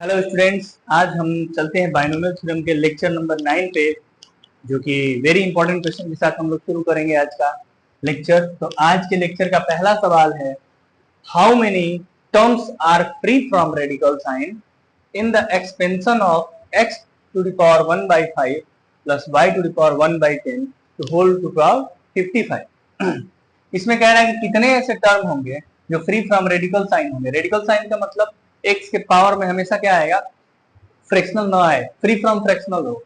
Hello students, आज हम चलते हैं बाइनोमियल थ्योरम के लेक्चर नंबर 9 पे, जो कि वेरी इंपॉर्टेंट क्वेश्चन के साथ हम लोग शुरू करेंगे आज का लेक्चर। तो आज के लेक्चर का पहला सवाल है, how many terms are free from radical sign in the expansion of x to the power 1 by 5 plus y to the power 1 by 10 to whole to power 55। इसमें कह रहा है कि कितने ऐसे टर्म होंगे जो फ्री फ्रॉम रेडिकल साइन होंगे। रेडिकल साइन का मतलब x के पावर में हमेशा क्या आएगा, फ्रैक्शनल ना आए, फ्री फ्रॉम फ्रैक्शनल हो।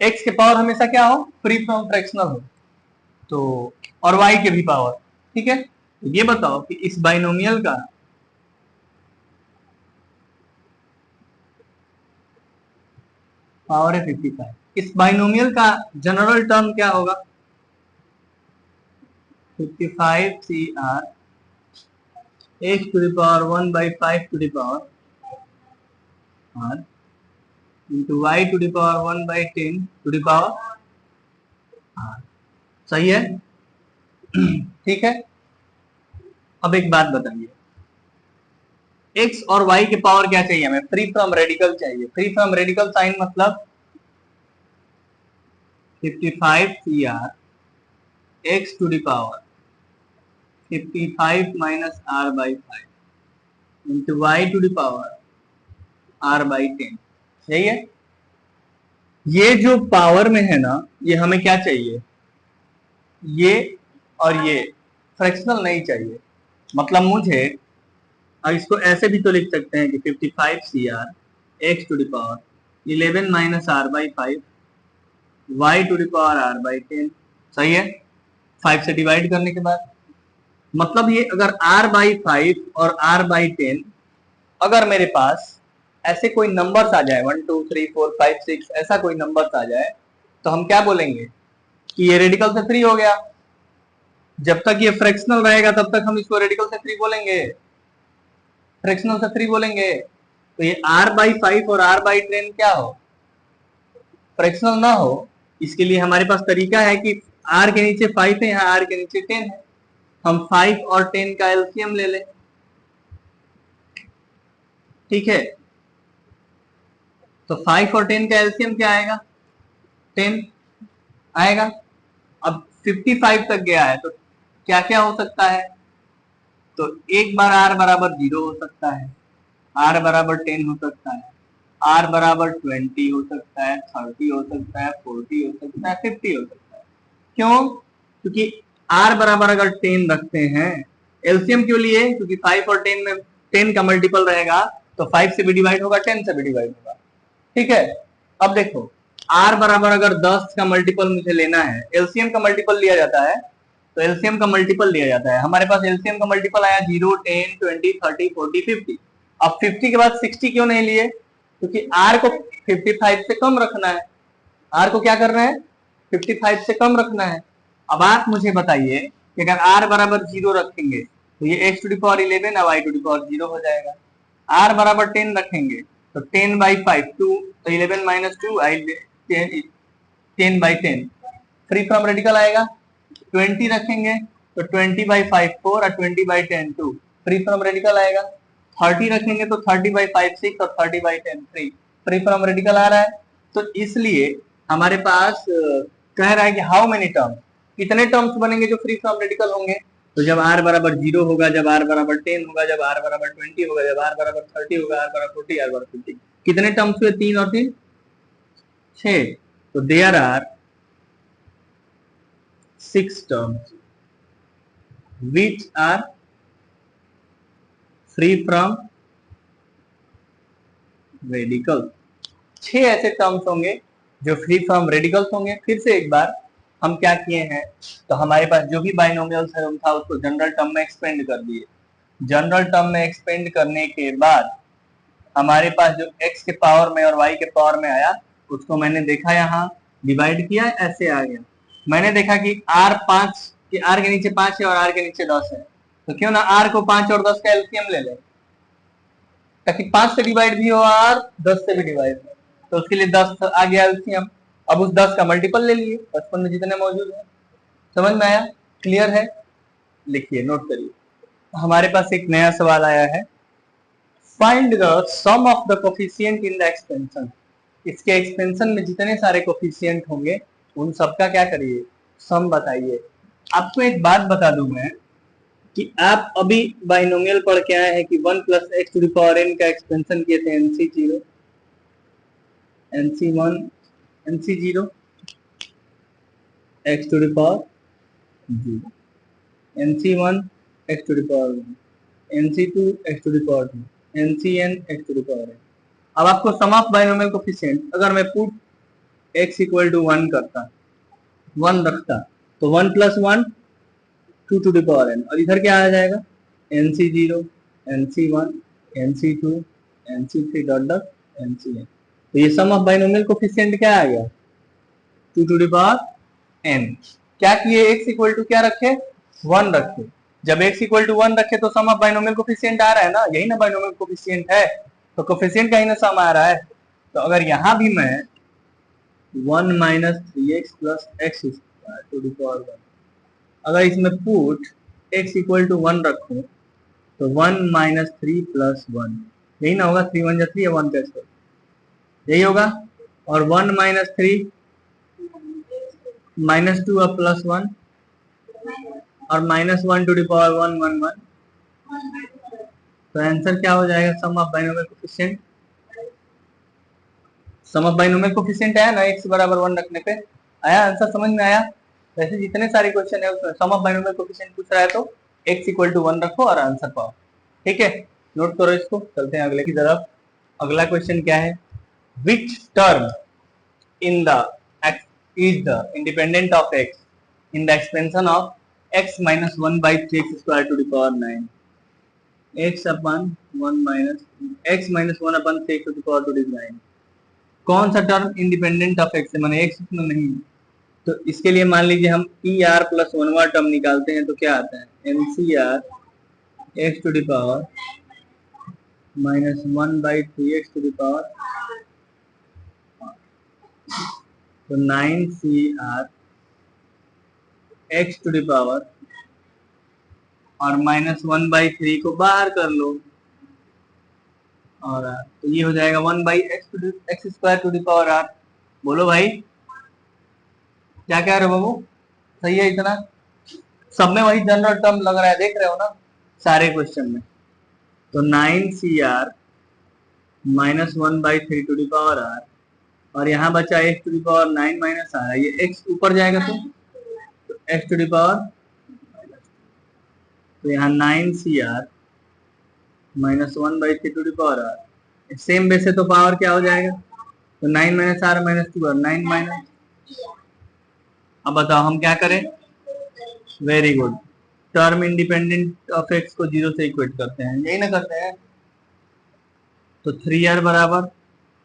x के पावर हमेशा क्या हो, फ्री फ्रॉम फ्रैक्शनल हो। तो और y के भी पावर, ठीक है। तो ये बताओ कि इस बाइनोमियल का पावर है 55, इस बाइनोमियल का जनरल टर्म क्या होगा, 55 CR x to the power 1 by 5 to the power r into y to the power 1 by 10 to the power r। सही है? ठीक है। अब एक बात बताइए, x और y के पावर क्या चाहिए हमें, फ्री फ्रॉम रेडिकल चाहिए। फ्री फ्रॉम रेडिकल साइन मतलब 55 CR x to the power 55 minus r by 5 into y to the power r by 10। यही है। ये जो पावर में है ना, ये हमें क्या चाहिए, ये और ये फ्रैक्शनल नहीं चाहिए। मतलब मुझे, और इसको ऐसे भी तो लिख सकते हैं कि 55 CR x to the power 11 minus r by 5 y to the power r by 10। सही है, 5 से डिवाइड करने के बाद। मतलब ये अगर r by 5 और r by 10, अगर मेरे पास ऐसे कोई नंबर्स आ जाए 1 2 3 4 5 6 ऐसा कोई नंबर्स आ जाए, तो हम क्या बोलेंगे कि ये रेडिकल से फ्री हो गया। जब तक ये फ्रैक्शनल रहेगा तब तक हम इसको रेडिकल से फ्री बोलेंगे, फ्रैक्शनल से फ्री बोलेंगे। तो ये r by 5 और r by 10 क्या हो, फ्रैक्शनल ना हो। इसके लिए हमारे पास तरीका है कि r के नीचे 5 है, यहाँ r के नीचे 10 है, हम 5 और 10 का एलसीएम ले लें। ठीक है, तो 5 और 10 का एलसीएम क्या आएगा, 10 आएगा। अब 55 तक गया है तो क्या क्या हो सकता है, तो एक बार r बराबर 0 हो सकता है, r बराबर 10 हो सकता है, r बराबर 20 हो सकता है, 30 हो सकता है, 40 हो सकता है, 50 हो सकता है। क्यों? क्योंकि r बराबर अगर 10 रखते हैं, एलसीएम क्यों लिए, क्योंकि 5 और 10 में 10 का मल्टीपल रहेगा तो 5 से भी डिवाइड होगा, 10 से भी डिवाइड होगा। ठीक है। अब देखो, r बराबर अगर 10 का मल्टीपल मुझे लेना है, एलसीएम का मल्टीपल लिया जाता है, तो एलसीएम का मल्टीपल लिया जाता है। हमारे पास एलसीएम का मल्टीपल आया 0 10 20 30 40 50। अब 50 के बाद 60 क्यों नहीं लिए, क्योंकि r को 55 से कम रखना है। r को क्या करना है, 55 से कम रखना है। अब आप मुझे बताइए कि अगर r बराबर 0 रखेंगे तो ये x टू द पावर 11 और y टू द पावर 0 हो जाएगा। r बराबर 10 रखेंगे तो 10 by 5 2, तो 11 minus 2 10 by 10 free from radical आएगा। 20 रखेंगे तो 20 by 5 4 और 20 by 10 2 फ्री फ्रॉम रेडिकल आएगा। 30 रखेंगे तो 30 by 5 6 और 30 by 10 3 फ्री फ्रॉम रेडिकल आ रहा है। तो इसलिए हमारे पास कह रहा है कि हाउ मेनी टर्म्स, कितने टर्म्स बनेंगे जो फ्री फ्रॉम रेडिकल होंगे। तो जब r बराबर 0 होगा, जब r बराबर 10 होगा, जब r बराबर 20 होगा, जब r बराबर 30 होगा, r बराबर 40, r बराबर 50, कितने टर्म्स हुए, 3 और 3 6। तो there are 6 terms which are free from radical. 6 ऐसे टर्म्स होंगे जो फ्री फ्रॉम रेडिकल्स होंगे। फिर से एक बार हम क्या किए हैं, तो हमारे पास जो भी बाइनोमियल थ्योरम था उसको जनरल टर्म में एक्सपेंड कर दिए। जनरल टर्म में एक्सपेंड करने के बाद हमारे पास जो x के पावर में और y के पावर में आया, उसको मैंने देखा, यहाँ डिवाइड किया, ऐसे आ गया। मैंने देखा कि r के नीचे 5 है और r के नीचे 10 है, तो क्यों ना r को 5 और 10 का एलसीएम ले लें, ताकि 5 से डिवाइड भी हो और 10 से भी डिवाइड हो। तो उसके लिए 10 आ गया एलसीएम। अब उस 10 का मल्टीपल ले लिए 55 में जितने मौजूद है। समझ में आया, क्लियर है? लिखिए, नोट करिए। हमारे पास एक नया सवाल आया है, find the sum of the coefficient in the expansion. इसके एक्सपेंशन में जितने सारे कोफिशिएंट होंगे उन सबका क्या करिए, सम बताइए। आपको एक बात बता दूं मैं कि आप अभी बाइनोमियल पढ़ के आए हैं कि 1 plus x to the power n का एक्सपेंशन किए थे NC0 NC1 NC0 x to the power 0, NC1 x to the power 1, NC2 x to the power 2, NCn x to the power n। अब आपको सम ऑफ बाइनोमियल कोफिशिएंट अगर मैं put x equal to 1 करता, 1 रखता, तो 1 plus 1 2 to the power n, और इधर क्या आ जाएगा NC0 NC1 NC2 NC3 dot dot NCn। तो ये सम ऑफ बाइनोमियल कोफिशिएंट क्या आ गया 2 टू द पावर n। क्या किए, x इक्वल टू क्या रखे 1 रखे। जब x इक्वल टू 1 रखे तो सम ऑफ बाइनोमियल कोफिशिएंट आ रहा है ना, यही ना बाइनोमियल कोफिशिएंट है, तो कोफिशिएंट का ही ना सम आ रहा है। तो अगर यहां भी मैं 1 minus 3x plus x square to the power 1, अगर इसमें पुट x इक्वल टू 1 रखूं तो 1 माइनस 3 प्लस 1, यही ना होगा, 3 1 3 1 का स्क्वायर, यही होगा। और 1 माइनस 3 माइनस 2 और प्लस 1 और माइनस 1 टू द पावर 1 1 1। तो आंसर क्या हो जाएगा sum of binomial coefficient. Sum of binomial coefficient आया ना, x बराबर 1 रखने पे आया, आंसर समझ में आया। वैसे जितने सारे क्वेश्चन है उसमें सम ऑफ बाइनोमियल कोफिशिएंट पूछ रहा है तो x इक्वल टू 1 रखो और आंसर पाओ। ठीक है, नोट करो इसको, चलते हैं अगले की तरफ। अगला क्वेश्चन क्या है, which term in the is the independent of x in the expansion of x minus 1 by 3x square to the power 9, x upon 1 minus x minus 1 upon 3x to the power 2 is 9। कौन सा term independent of x है, माने x इसमें नहीं। तो इसके लिए मान लीजिए हम er प्लस 1वां टर्म निकालते हैं तो क्या आता है mcr x to the power minus 1 by 3x to the power, तो 9cr x to the power और माइनस 1 बाई 3 को बाहर कर लो, और तो ये हो जाएगा 1 by x square to the power r। बोलो भाई क्या कह रहे हो बाबू, सही है इतना, सब में वही जनरल टर्म लग रहा है, देख रहे हो ना सारे क्वेश्चन में। तो 9cr minus 1 by 3 to the power r, और यहाँ बचा x to the power 9 minus r, ये x ऊपर जाएगा तो x टू द पावर, तो यहाँ 9cr minus 1 by 3 to the power r, same base है तो पावर क्या हो जाएगा, तो 9 माइनस r माइनस 2 और 9 माइनस। अब बताओ हम क्या करें, very good, term independent of x को 0 से इक्वेट करते हैं, यही ना करते हैं। तो 3r बराबर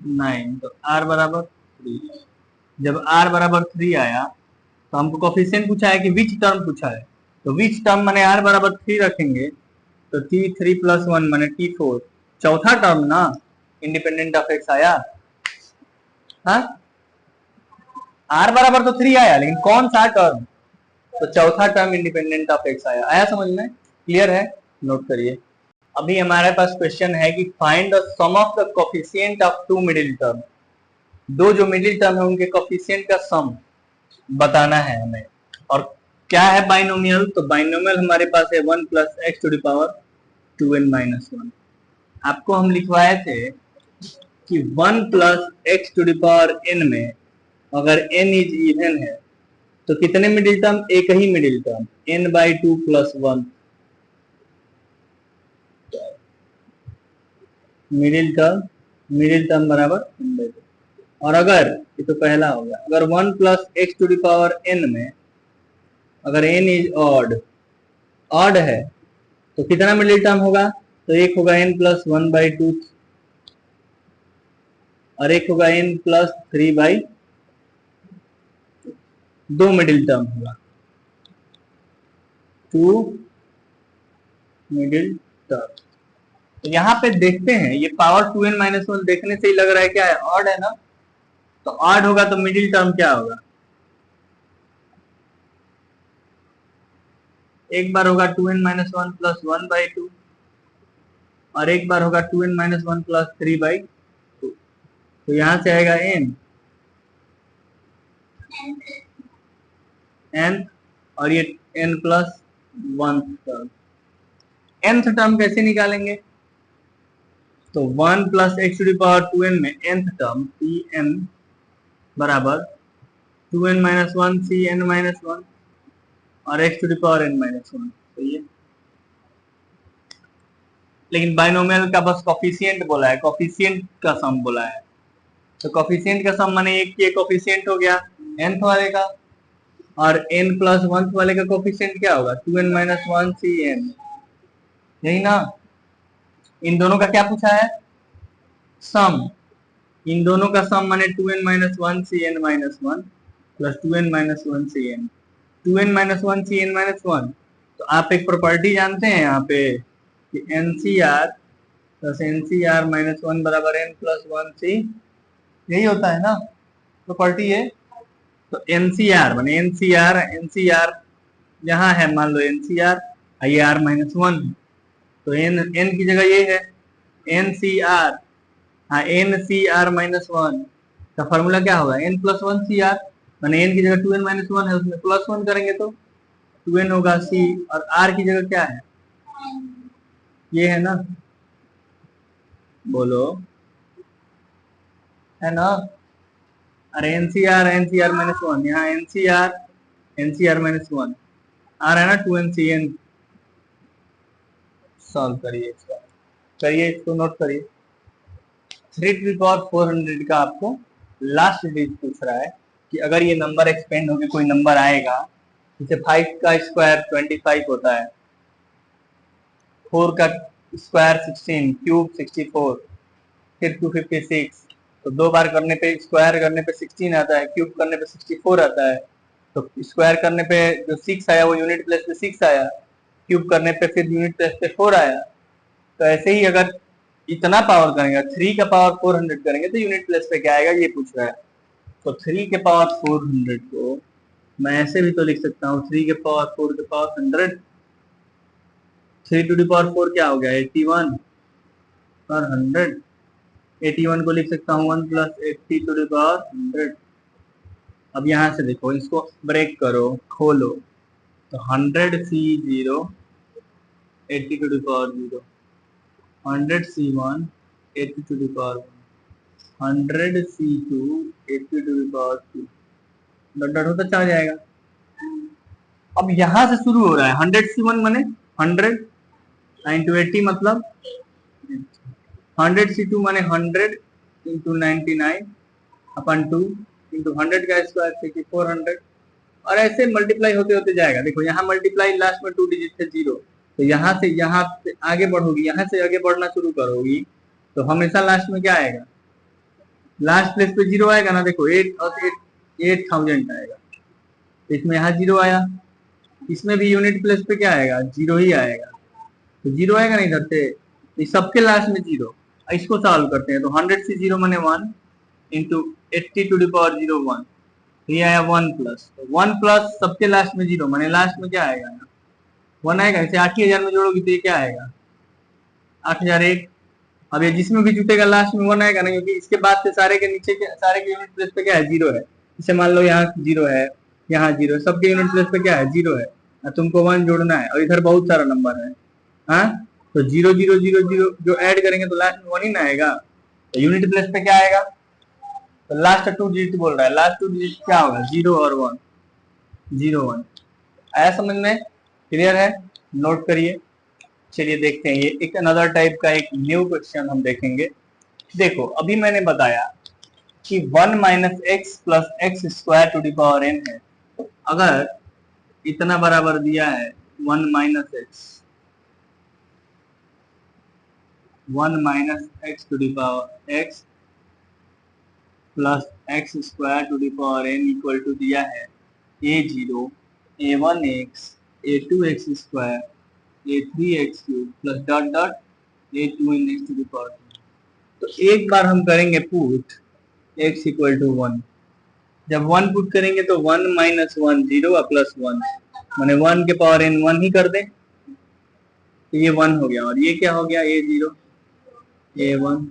9, तो r बराबर 3। जब r बराबर 3 आया तो हमको कोफिशिएंट पूछा है कि विच टर्म पूछा है, तो विच टर्म माने r बराबर 3 रखेंगे तो t3 प्लस 1 माने t4, चौथा टर्म ना इंडिपेंडेंट ऑफ x आया। हाँ, r बराबर तो 3 आया लेकिन कौन सा टर्म, तो चौथा टर्म इंडिपेंडेंट ऑफ x आया। आया समझ में, क्लियर है, नोट करिए। अभी हमारे पास क्वेश्चन है कि find the sum of the coefficient of two middle term. दो जो मिडिल टर्म है उनके कोफिशिएंट का सम बताना है हमें। और क्या है बाइनोमियल, तो बाइनोमियल हमारे पास है 1 plus x to the power 2n minus 1। आपको हम लिखवाए थे कि 1 plus x to the power n में अगर n इज इवन है तो कितने मिडिल टर्म, एक ही middle term n by 2 plus 1 middle term बराबर n बाई 2। और अगर ये तो पहला हो गया, अगर 1 plus x to the power n में अगर n इज ऑड है तो कितना मिडिल टर्म होगा, तो एक होगा n प्लस 1 बाई 2 और एक होगा n प्लस 3 बाई, दो मिडिल टर्म होगा, 2 मिडिल टर्म। तो यहाँ पे देखते हैं ये पावर 2n माइनस 1 देखने से ही लग रहा है क्या है, ऑड है ना, तो ऑड होगा तो मिडिल टर्म क्या होगा, एक बार होगा 2n माइनस 1 प्लस 1 बाई 2 और एक बार होगा 2n माइनस वन प्लस 3/2। तो यहां से आएगा n और ये n plus one term. nth term कैसे निकालेंगे? तो 1 plus x to the power 2n में nth टर्म Pn बराबर 2n minus one Cn minus one और x to the power n minus one. तो ये लेकिन बाइनोमियल का बस कॉफिशिएंट बोला है, कॉफिशिएंट का सम बोला है। तो कॉफिशिएंट का सम माने एक ये कॉफिशिएंट हो गया nth वाले का, और n प्लस वन वाले का कॉफिशिएंट क्या होगा? 2n माइनस वन Cn, यही ना। इन दोनों का क्या पूछा है? सम। इन दोनों का सम माने 2n minus one Cn minus one plus 2n minus one Cn, 2n minus one Cn minus one. तो आप एक प्रॉपर्टी जानते हैं यहाँ पे कि NCR plus NCR minus one बराबर n प्लस वन C, यही होता है ना प्रॉपर्टी है। तो NCR माने NCR यहाँ है, मान लो NCR ये R माइनस वन, तो n की जगह ये है NCR, हाँ NCR माइनस वन का फॉर्मूला क्या होगा? n प्लस वन CR, माने n की जगह 2n माइनस वन है, उसमें प्लस वन करेंगे तो 2n होगा C, और R की जगह क्या है? ये है ना, बोलो, है ना। अरे NCR माइनस वन, यहाँ NCR माइनस वन, आ रहा है ना 2NCN। सॉल्व करिए इसका, करिए इसको, नोट करिए। 3 टू द पावर 400 का आपको लास्ट डिजिट पूछ रहा है कि अगर ये नंबर एक्सपेंड होकर कोई नंबर आएगा, जैसे 5 का स्क्वायर 25 होता है, 4 का स्क्वायर 16, क्यूब 64, फिर 256, तो दो बार करने पे स्क्वायर करने पे 16 आता है, क्यूब करने पे 64 आता है, तो स्क्वायर करने पे जो 6 आया वो यूनिट प्लेस पे 6 आया, क्यूब करने पे फिर यूनिट प्लेस पे 4 आया। तो ऐसे ही अगर इतना पावर करेंगे, 3 का पावर 400 करेंगे तो यूनिट प्लेस पे क्या आएगा ये पूछ रहा है। तो 3 के पावर 400 को मैं ऐसे भी तो लिख सकता हूँ, 3 के पावर 4 के पावर 100, 3 टू द पावर 4 क्या हो गया? 81 और 100, 81 को लिख सकता हूँ 1 प्लस 80 टू द पावर 100। अब यहाँ से देखो, इसको ब्रेक करो, खोलो, तो 100C0 80 to the power 0, 100C1 80 to the power 1, 100C2 80 to the power 2, dot dot होता चला जाएगा। अब यहाँ से शुरू हो रहा है 100C1 माने 100 इंटू 80 मतलब 100C2 माने 100 इंटू 99 अपन 2 इंटू 100 का स्क्वायर से 400, और ऐसे मल्टीप्लाई होते होते जाएगा। देखो यहाँ मल्टीप्लाई लास्ट में 2 डिजिट थे 0, तो यहाँ से आगे बढ़ोगी, यहाँ से आगे बढ़ना शुरू करोगी तो हमेशा लास्ट में क्या आएगा? लास्ट प्लेस पे 0 आएगा ना। देखो 8 और 8000 आएगा, तो इसमें यहाँ 0 आया, इसमें भी यूनिट प्लेस पे क्या आएगा? 0 ही आएगा, तो 0 आएगा नहीं इधर से, सबके लास्ट में 0। इसको सॉल्व करते हैं, तो 100C0 माने 1 इंटू 80 टू द पावर 0 1, ये आया 1 प्लस, तो 1 प्लस सबके लास्ट में 0 माने लास्ट में क्या आएगा? 1 आएगा। इसे 8000 में जोड़ोगी तो ये क्या आएगा? 8001। अब ये जिसमें भी जुटेगा लास्ट में 1 आएगा ना, क्योंकि इसके बाद से सारे के नीचे के सारे के यूनिट प्लेस पे क्या है? 0 है। इसे मान लो यहाँ 0 है, यहाँ 0 है, सबके यूनिट प्लेस पे क्या है? 0 है, और तुमको 1 जोड़ना है, और इधर बहुत सारा नंबर है। हाँ, तो 0 0 0 0 जो ऐड करेंगे तो लास्ट में 1 ही ना आएगा, तो यूनिट प्लेस पे क्या आएगा? तो लास्ट 2 डिजिट बोल रहा है, लास्ट 2 डिजिट क्या होगा? 0 और 1, 0 1। आया समझ में? क्लियर है? नोट करिए। चलिए देखते हैं, ये एक अनदर टाइप का एक न्यू क्वेश्चन हम देखेंगे। देखो अभी मैंने बताया कि 1 minus x plus x square to the power n है। अगर इतना बराबर दिया है 1 minus x to the power x plus x square to the power n equal to दिया है a0 a1x a2x square a3x cube plus dot dot a2x to the power 2। तो एक बार हम करेंगे पुट x इक्वल टू 1। जब 1 put करेंगे तो 1 minus 1 0 plus 1 माने 1 के पावर n 1 ही कर दें, तो ये 1 हो गया, और ये क्या हो गया, A0 A1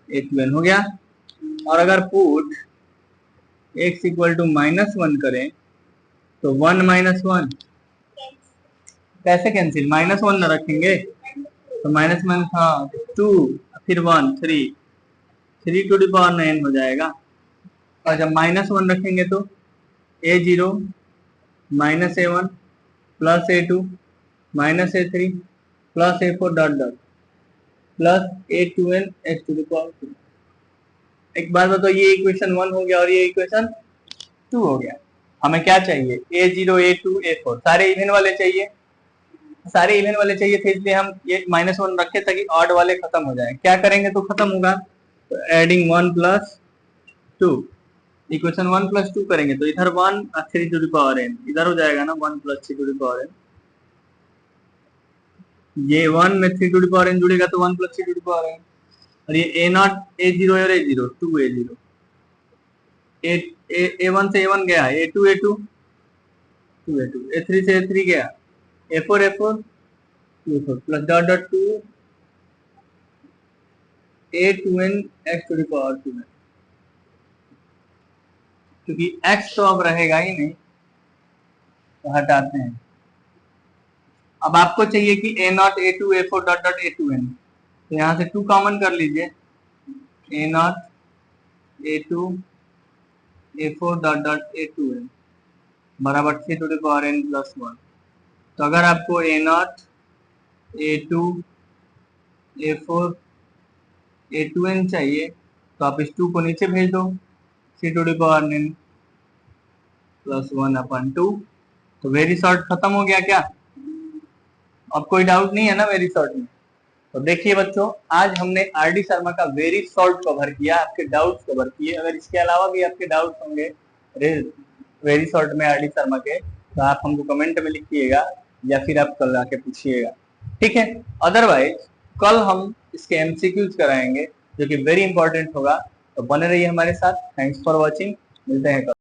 A2n हो गया। और अगर पुट x इक्वल टू -1 करें तो 1 - 1 कैसे कैंसिल, -1 न रखेंगे तो -1 हाँ 2 फिर 1 3 टू द पावर 9 हो जाएगा। और जब -1 रखेंगे तो A0 -A1 plus A2 -A3 plus A4 dot dot plus A2n x to the power 2। एक बात बताओ, ये इक्वेशन 1 हो गया और ये इक्वेशन 2 हो गया। हमें क्या चाहिए, A0 A2 A4 सारे इवन वाले चाहिए, सारे इवन वाले चाहिए थे, इसलिए हम ये -1 रखे ताकि ऑड वाले खत्म हो जाए। क्या करेंगे तो खत्म होगा, तो एडिंग 1 + 2 इक्वेशन 1 + 2 करेंगे तो इधर 1 3 टू द पावर n इधर हो जाएगा ना, 1 + 3 टू द पावर n। ये 1 में 3 टू द पावर n जुड़ेगा तो 1 + 3 टू द पावर n। और ये A0 A0 और A0 2 A0 A1 से A1 गया, A2 A2 2 A2 A3 से A3 गया, A4 A4 2 A4 plus dot dot 2 A2n x to the power 2 है, क्योंकि x तो अब रहेगा ही नहीं तो हटाते हैं। अब आपको चाहिए कि A0 A2 A4 dot dot A2n, तो यहां से 2 कॉमन कर लीजिए, A0 A2 A4 dot dot A2n बराबर 3 to the power n plus 1। तो अगर आपको A0 A2 A4 A2n चाहिए तो आप इस 2 को नीचे भेज दो, 3 to the power n plus 1/2। तो वेरी शॉर्ट खत्म हो गया क्या, अब कोई डाउट नहीं है ना वेरी शॉर्ट में। तो देखिए बच्चों, आज हमने आरडी शर्मा का वेरी शॉर्ट कवर किया, आपके डाउट्स कवर किए। अगर इसके अलावा भी आपके डाउट्स होंगे वेरी शॉर्ट में आरडी शर्मा के, तो आप हमको कमेंट में लिखिएगा या फिर आप कल आके पूछिएगा, ठीक है। अदरवाइज कल हम इसके एमसीक्यूज कराएंगे जो कि वेरी इंपॉर्टेंट होगा। तो बने रहिए हमारे साथ। थैंक्स फॉर वॉचिंग, मिलते हैं कल।